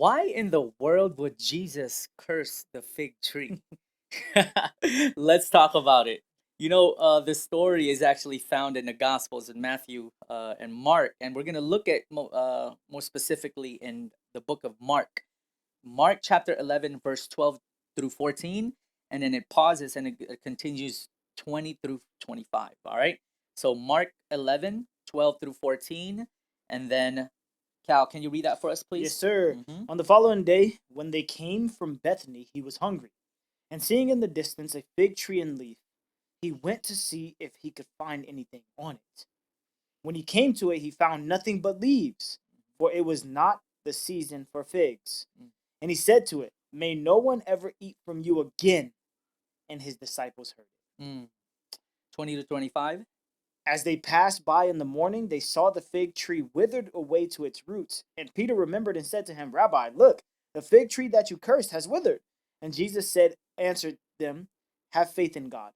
Why in the world would Jesus curse the fig tree? Let's talk about it. The story is actually found in the Gospels in Matthew and Mark, and we're going to look at more specifically in the book of Mark. Mark chapter 11, verse 12 through 14, and then it pauses and it continues 20 through 25. All right. So Mark 11, 12 through 14, and then Cal, can you read that for us, Yes, please? sir. Mm-hmm. On the following day, when they came from Bethany, he was hungry. And seeing in the distance a fig tree and leaf, he went to see if he could find anything on it. When he came to it, he found nothing but leaves, for it was not the season for figs. Mm. And he said to it, "May no one ever eat from you again." And his disciples heard it. Mm. 20 to 25. As they passed by in the morning, they saw the fig tree withered away to its roots. And Peter remembered and said to him, "Rabbi, look, the fig tree that you cursed has withered." And Jesus answered them, "Have faith in God.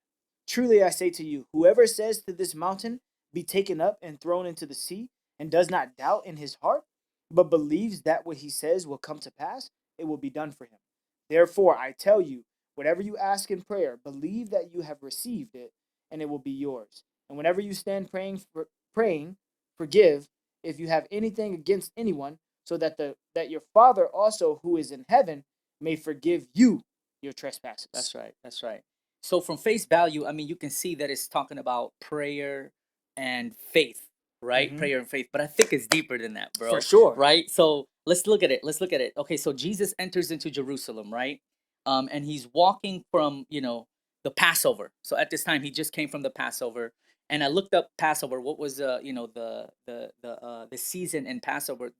Truly I say to you, whoever says to this mountain, 'Be taken up and thrown into the sea,' and does not doubt in his heart, but believes that what he says will come to pass, it will be done for him. Therefore I tell you, whatever you ask in prayer, believe that you have received it, and it will be yours. And whenever you stand praying, forgive if you have anything against anyone, so that that your Father also who is in heaven may forgive you your trespasses." That's right. That's right. So from face value, I mean, you can see that it's talking about prayer and faith, right? Mm-hmm. Prayer and faith. But I think it's deeper than that, For bro. sure. Right? So let's look at it. Let's look at it. Okay, so Jesus enters into Jerusalem, right? And he's walking from, the Passover. So at this time, he just came from the Passover. And I looked up Passover. What was the season in Passover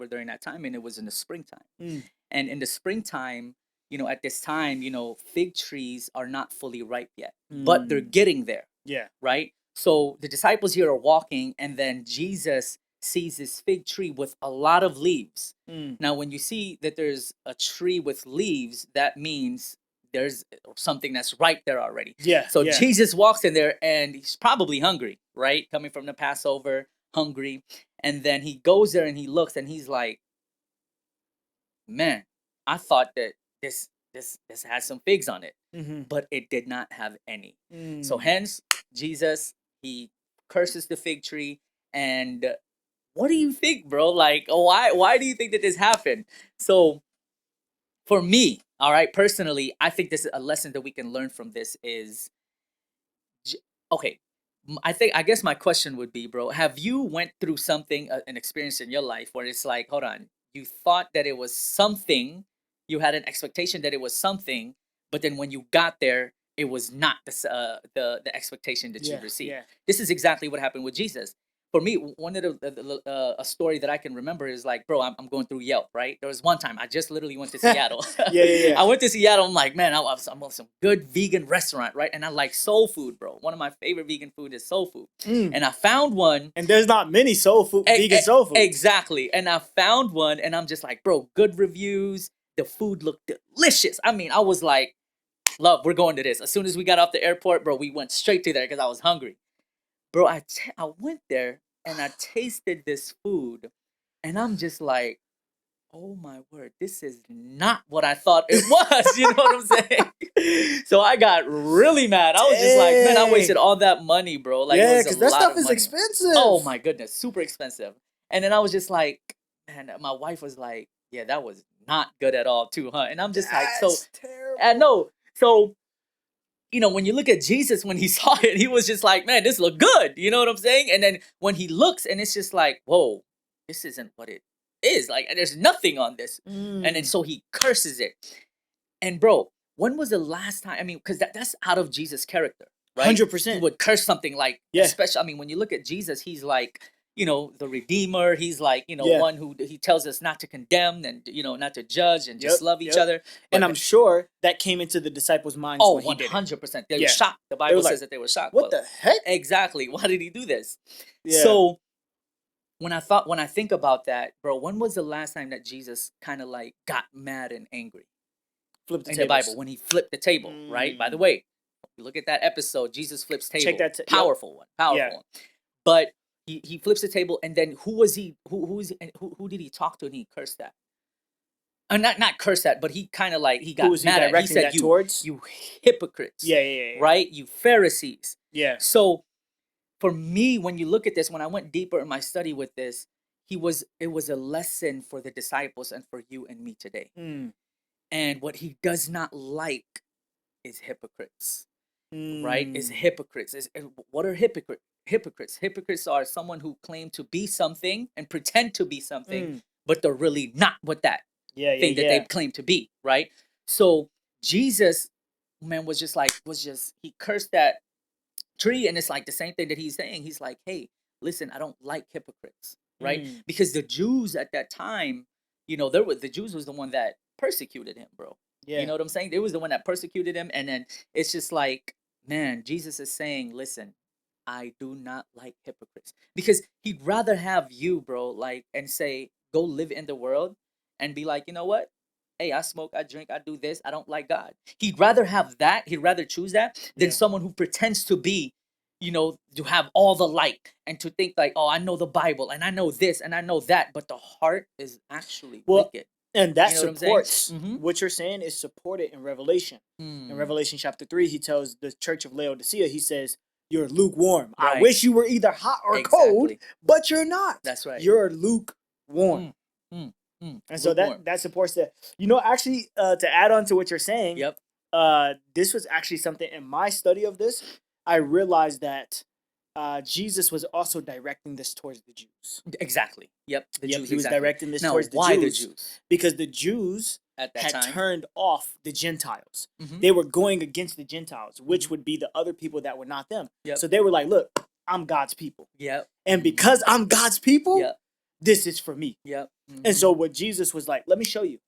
during that time, and it was in the springtime. Mm. And in the springtime, at this time, fig trees are not fully ripe yet, but they're getting there, Yeah. right? So the disciples here are walking, and then Jesus sees this fig tree with a lot of leaves. Mm. Now, when you see that there's a tree with leaves, that means there's something that's right there already. Yeah. So Yeah. Jesus walks in there, and he's probably hungry, right? Coming from the Passover, hungry. And then he goes there and he looks, and he's like, man, I thought that this has some figs on it, Mm-hmm. but it did not have any. Mm. So hence Jesus, he curses the fig tree. And what do you think, bro? Like, why do you think that this happened? So for me, all right, personally, I think this is a lesson that we can learn from this is okay. I guess my question would be, bro, have you went through something, an experience in your life where it's like, hold on, you thought that it was something, you had an expectation that it was something, but then when you got there, it was not the expectation that you Yeah. received. Yeah. This is exactly what happened with Jesus. For me, one of a story that I can remember is like, bro, I'm going through Yelp, right? There was one time I just literally went to Seattle. Yeah. Yeah. I went to Seattle. I'm like, man, I'm on some good vegan restaurant, right? And I like soul food, bro. One of my favorite vegan food is soul food. Mm. And I found one. And there's not many vegan soul food. Exactly. And I found one, and I'm just like, bro, good reviews. The food looked delicious. I mean, I was like, love, we're going to this. As soon as we got off the airport, bro, we went straight to there because I was hungry. Bro, I went there and I tasted this food, and I'm just like, oh my word, this is not what I thought it was. You know what I'm saying? So I got really mad. I was just like, man, I wasted all that money, bro. Like, yeah, it was because a that lot stuff of is money. expensive. Oh my goodness, super expensive. And then I was just like, man, my wife was like, yeah, that was not good at all, too, huh? And I'm just like, so terrible. I know. So when you look at Jesus, when he saw it, he was just like, man, this look good. You know what I'm saying? And then when he looks, and it's just like, whoa, this isn't what it is. Like, there's nothing on this. And then so he curses it. And bro, when was the last time? I mean, because that's out of Jesus' character, right? 100%. He would curse something like, Yeah. especially, I mean, when you look at Jesus, he's like, the Redeemer. He's like, Yeah. one who he tells us not to condemn and, not to judge and just love each other. And I'm sure that came into the disciples' minds when he did it. 100%. They were Yeah. shocked. The They Bible were says like, that they were shocked. What the heck? Exactly. Why did he do this? Yeah. So when I think about that, bro, when was the last time that Jesus kind of like got mad and angry? Flip the In tables. the Bible, when he flipped the table, right? By the way, you look at that episode, Jesus flips table. Check that. Powerful one. Powerful Yeah. one. But he flips the table, and then who was he? Who did he talk to, and he cursed that? not curse that, but he kind of like he Who got was he mad at. He directing said, that towards? you hypocrites, Yeah. right? You Pharisees. Yeah. So for me, when you look at this, when I went deeper in my study with this, it was a lesson for the disciples and for you and me today. Mm. And what he does not like is hypocrites, right? Is Mm. hypocrites. What are hypocrites? Hypocrites are someone who claim to be something and pretend to be something, Mm. but they're really not what that Yeah. thing that they claim to be, right? So Jesus, man, he cursed that tree, and it's like the same thing that he's saying. He's like, hey, listen, I don't like hypocrites, right? Mm. Because the Jews at that time, the Jews was the one that persecuted him, bro. Yeah. You know what I'm saying? They was the one that persecuted him, and then it's just like, man, Jesus is saying, listen, I do not like hypocrites, because he'd rather have you, bro, like, and say, go live in the world and be like, you know what? Hey, I smoke, I drink, I do this. I don't like God. He'd rather have that. He'd rather choose that than Yeah. someone who pretends to be, to have all the light and to think like, oh, I know the Bible and I know this and I know that, but the heart is actually wicked. And that You know what I'm saying? supports Mhm. what you're saying is supported in Revelation. In Mm. Revelation chapter 3, he tells the church of Laodicea, he says, you're lukewarm. I Right. wish you were either hot or cold, Exactly. but you're not. That's right. You're lukewarm. And so Lukewarm. that supports that. Actually, to add on to what you're saying, Yep. this was actually something in my study of this. I realized that Jesus was also directing this towards the Jews. Exactly. Yep. The Jews. He was exactly. directing this Now, towards the why Jews. the Jews? Because the Jews At that had time. turned off the Gentiles. Mhm. They were going against the Gentiles, which Mhm. would be the other people that were not them. Yep. So they were like, look, I'm God's people. Yep. And because I'm God's people, Yep. this is for me. Yep. And so what Jesus was like, let me show you.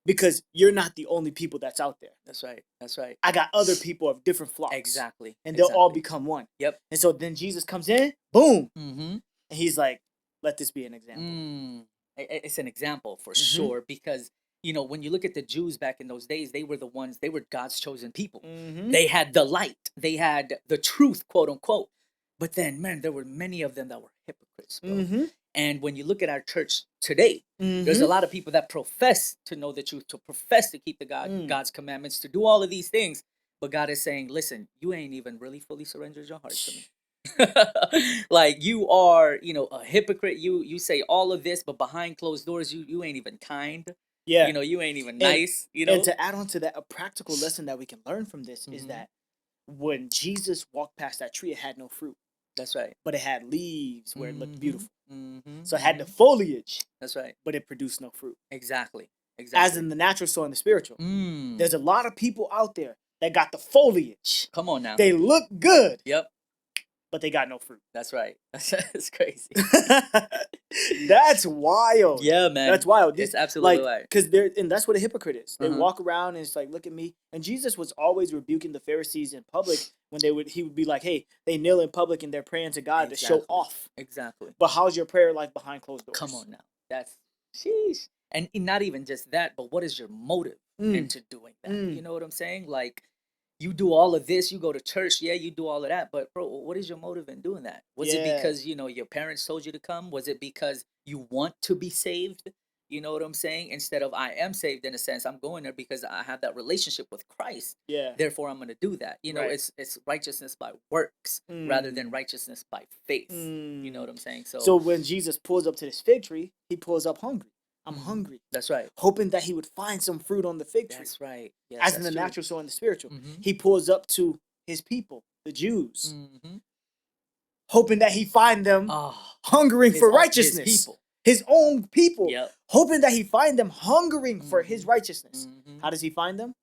Because you're not the only people that's out there. That's right. That's right. I got other people of different flocks. Exactly. And they'll all become one. Yep. And so then Jesus comes in, boom. Mm-hmm. And he's like, let this be an example. It's an example for Mhm. sure, because when you look at the Jews back in those days, they were God's chosen people. Mhm. They had the light, they had the truth, quote unquote. But then, man, there were many of them that were hypocrites, bro. Mhm. And when you look at our church today, there's a lot of people that profess to know the truth, to profess to keep God's commandments, to do all of these things. But God is saying, listen, you ain't even really fully surrendered your heart to me. Like, you are, a hypocrite. You say all of this, but behind closed doors, you ain't even kind. Yeah. You ain't even nice. And to add on to that, a practical lesson that we can learn from this is Mhm. that when Jesus walked past that tree, it had no fruit, That's right. but it had leaves where it looked Mhm. beautiful. Mhm. So it had the foliage, That's right. but it produced no fruit. Exactly. As in the natural, so in the spiritual. Mm. There's a lot of people out there that got the foliage. Come on now. They look good, Yep. but they got no fruit. That's right. That's crazy. That's wild. Yeah, man. That's wild. It's absolutely right. Because and that's what a hypocrite is. They Uh-huh. walk around and it's like, look at me. And Jesus was always rebuking the Pharisees in public when he would be like, hey, they kneel in public and they're praying to God to show Exactly. off. Exactly. But how's your prayer life behind closed doors? Come on now. That's sheesh. And not even just that, but what is your motive into doing that? You know what I'm saying? Like, you do all of this, you go to church, yeah, you do all of that, but bro, what is your motive in doing that? Was it because, your parents told you to come? Was it because you want to be saved? You know what I'm saying? Instead of, I am saved, in a sense, I'm going there because I have that relationship with Christ. Yeah. Therefore, I'm going to do that. Right. It's righteousness by works rather than righteousness by faith. You know what I'm saying? So when Jesus pulls up to this fig tree, he pulls up hungry. I'm hungry. That's right. Hoping that he would find some fruit on the fig tree. That's right. Yes, As in the true. natural, so in the spiritual. Mhm. He pulls up to his people, the Jews, Mhm. hoping that he find them Ah, hungering for his righteousness. people. His own people. Yep. Hoping that he find them hungering for his righteousness. Mhm. How does he find them?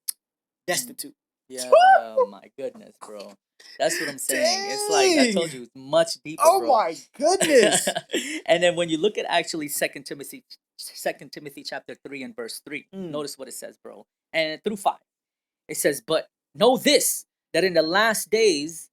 Destitute. Yeah, oh my goodness, bro. That's what I'm saying. It's like, I told you, it's much deeper, Oh bro. my goodness. And then when you look at actually Second Timothy chapter 3 and verse 3, notice what it says, bro. And through 5. It says, but know this, that in the last days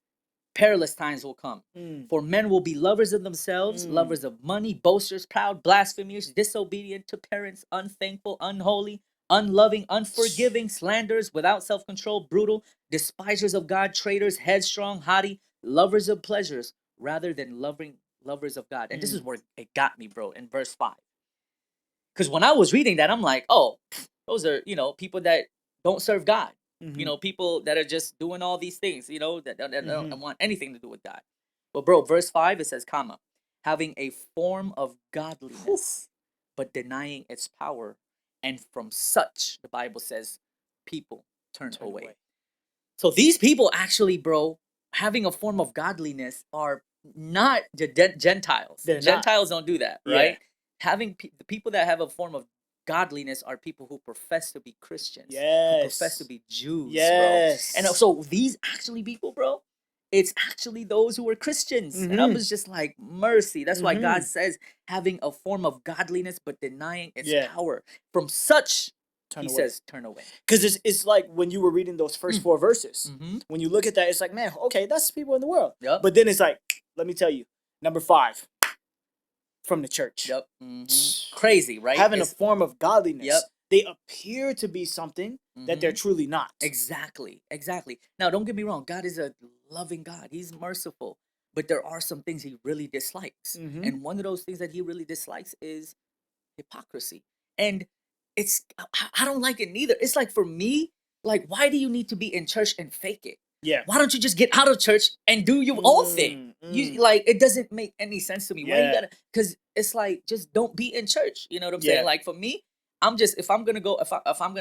perilous times will come. For men will be lovers of themselves, lovers of money, boasters, proud, blasphemers, disobedient to parents, unthankful, unholy, unloving, unforgiving, slanderers, without self-control, brutal, despisers of God, traitors, headstrong, haughty, lovers of pleasures, rather than lovers of God. And this is where it got me, bro, in verse 5. Because when I was reading that, I'm like, oh, those are, people that don't serve God. Mhm. People that are just doing all these things, that don't Mhm. want anything to do with God. But bro, verse 5, it says, comma, having a form of godliness, but denying its power. And from such, the Bible says, people turn Turn away. away. So these people actually, bro, having a form of godliness are not the Gentiles. They're not. Gentiles don't do that, Yeah. right? The people that have a form of godliness are people who profess to be Christians, who profess to Yes. be Jews, Yes. bro. And so these actually people, bro, it's actually those who were Christians. And I Mhm. was just like, mercy. That's why God Mhm. says having a form of godliness but denying its Yeah. power. From such, Turn he away. says, turn away. Because it's like when you were reading those first Mm. 4 verses. Mm-hmm. When you look at that, it's like, man, okay, that's people in the world. Yep. But then it's like, let me tell you, number 5, from the church. Yep. Crazy, right? Having a form of godliness. Yep. They appear to be something that they're truly not. Exactly. Now, don't get me wrong. God is a loving God. He's merciful. But there are some things he really dislikes. Mhm. And one of those things that he really dislikes is hypocrisy. And I don't like it neither. It's like, for me, like, why do you need to be in church and fake it? Yeah. Why don't you just get out of church and do your own thing? You like, it doesn't make any sense to me. Why you Yeah. gotta? Because it's like, just don't be in church. You know what I'm Yeah. saying? Like, for me, I'm just, if I'm gonna go, if I'm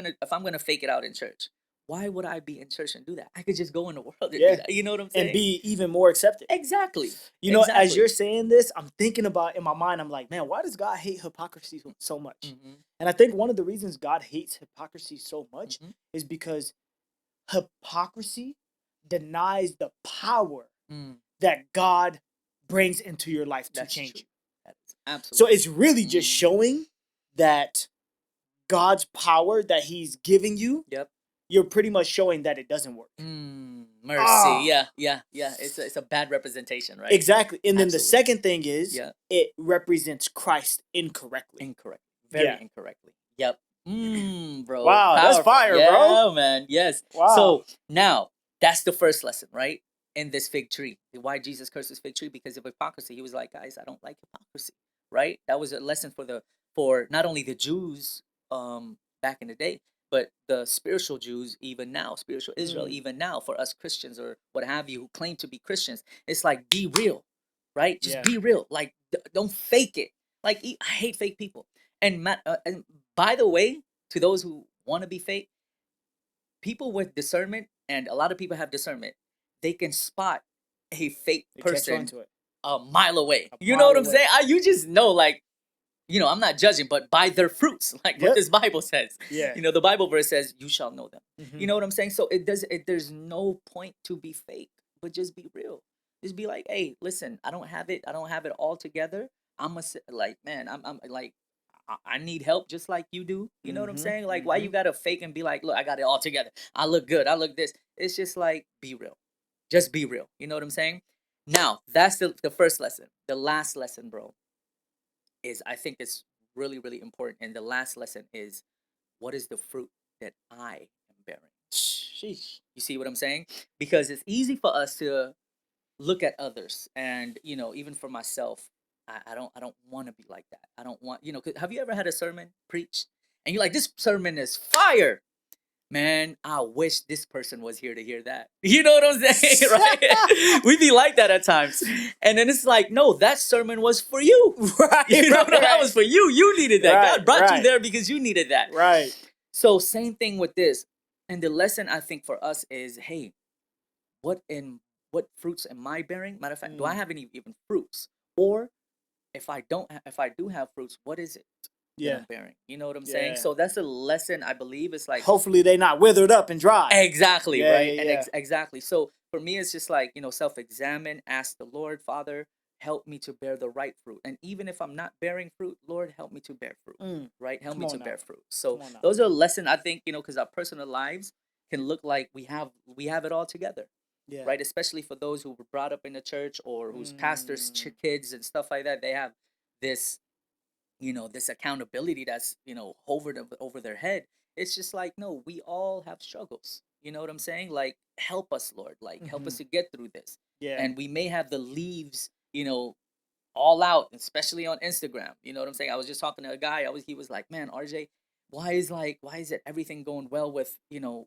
gonna fake it out in church, why would I be in church and do that? I could just go in the world and Yeah. do that. You know what I'm saying? And be even more accepted. Exactly. You know, as Exactly. you're saying this, I'm thinking about, in my mind, I'm like, man, why does God hate hypocrisy so much? Mhm. And I think one of the reasons God hates hypocrisy so much Mhm. is because hypocrisy denies the power Mm. that God brings into your life to That's change true. you. That is So absolutely. it's really just showing that God's power that He's giving you, Yep. you're pretty much showing that it doesn't work. Mercy. Ah. Yeah. It's a bad representation, right? Exactly. And then the Absolutely. second thing is, Yeah. it represents Christ incorrectly. Incorrect. Very Yeah. incorrectly. Yep. Bro. Wow, that's Powerful. fire, yeah, bro. man. Yes. Wow. So now that's the first lesson, right? In this fig tree. Why Jesus cursed this fig tree? Because of hypocrisy. He was like, guys, I don't like hypocrisy. Right? That was a lesson for not only the Jews back in the day, but the spiritual Jews even now, spiritual Israel even now, for us Christians or what have you who claim to be Christians. It's like, be real, right? Just Yeah. be real. Like, don't fake it. Like, I hate fake people. And by the way, to those who want to be fake, people with discernment, and a lot of people have discernment, they can spot a fake They catch on person to it. a mile away. A You know mile what I'm away. saying? You just know, like, I'm not judging, but by their fruits, like what Yep. this Bible says. Yeah. The Bible verse says, "You shall know them." Mhm. You know what I'm saying? So there's no point to be fake, but just be real. Just be like, "Hey, listen, I don't have it. I don't have it all together. Like, man, I'm like, I need help just like you do." You know what I'm Mhm. saying? Like, why you gotta fake and be like, "Look, I got it all together. I look good. I look this." It's just like, be real. Just be real. You know what I'm saying? Now, that's the first lesson. The last lesson, bro, is, I think it's really, really important. And the last lesson is, what is the fruit that I am bearing? Sheesh. You see what I'm saying? Because it's easy for us to look at others, and even for myself, I don't want to be like that. I don't want, 'cause have you ever had a sermon preached and you're like, this sermon is fire? Man, I wish this person was here to hear that. You know what I'm saying, right? We be like that at times. And then it's like, no, that sermon was for you. Right. That was for you. You needed that. Right, God brought you right. there because you needed that. Right. So same thing with this. And the lesson, I think, for us is, hey, what fruits am I bearing? Matter of fact, do I have any even fruits? Or if I do have fruits, what is it that Yeah. I'm bearing? You know what I'm saying? Yeah. So that's a lesson, I believe. It's like, Hopefully they not withered up and dry. exactly, Yeah, right? yeah, And yeah. exactly. So for me, it's just like, self-examine, ask the Lord, Father, help me to bear the right fruit. And even if I'm not bearing fruit, Lord, help me to bear fruit, right? Help Come me on to now. bear fruit. So Come on now. those are lessons, I think, because our personal lives can look like we have it all together, Yeah. right? Especially for those who were brought up in the church or whose pastors, kids and stuff like that, they have this, this accountability that's, over their head. It's just like, no, we all have struggles. You know what I'm saying? Like, help us, Lord. Like, help us to get through this. Yeah. And we may have the leaves, all out, especially on Instagram. You know what I'm saying? I was just talking to a guy. He was like, man, RJ, why is it everything going well with,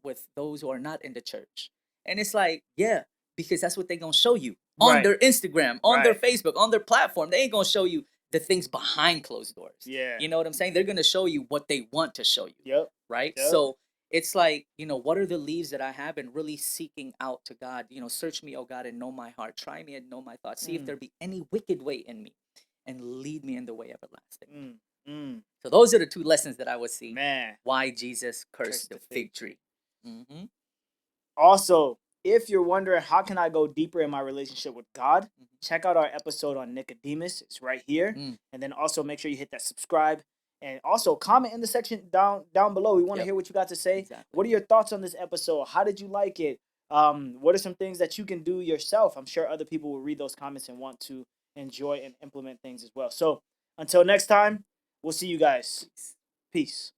with those who are not in the church? And it's like, yeah, because that's what they're gonna show you on Right. their Instagram, on their Right. Facebook, on their platform. They ain't gonna show you the things behind closed doors. Yeah. You know what I'm saying? They're gonna show you what they want to show you. Yep. Right. Yep. So it's like, what are the leaves that I have, and really seeking out to God, search me, oh God, and know my heart. Try me and know my thoughts. See if there be any wicked way in me, and lead me in the way everlasting. So those are the two lessons that I would see. Man. Why Jesus cursed the fig tree. Mm-hmm. Also, if you're wondering how can I go deeper in my relationship with God, check out our episode on Nicodemus. It's right here. And then also make sure you hit that subscribe. And also comment in the section down below. We want to hear what you got to say. Exactly. What are your thoughts on this episode? How did you like it? What are some things that you can do yourself? I'm sure other people will read those comments and want to enjoy and implement things as well. So until next time, we'll see you guys. Peace.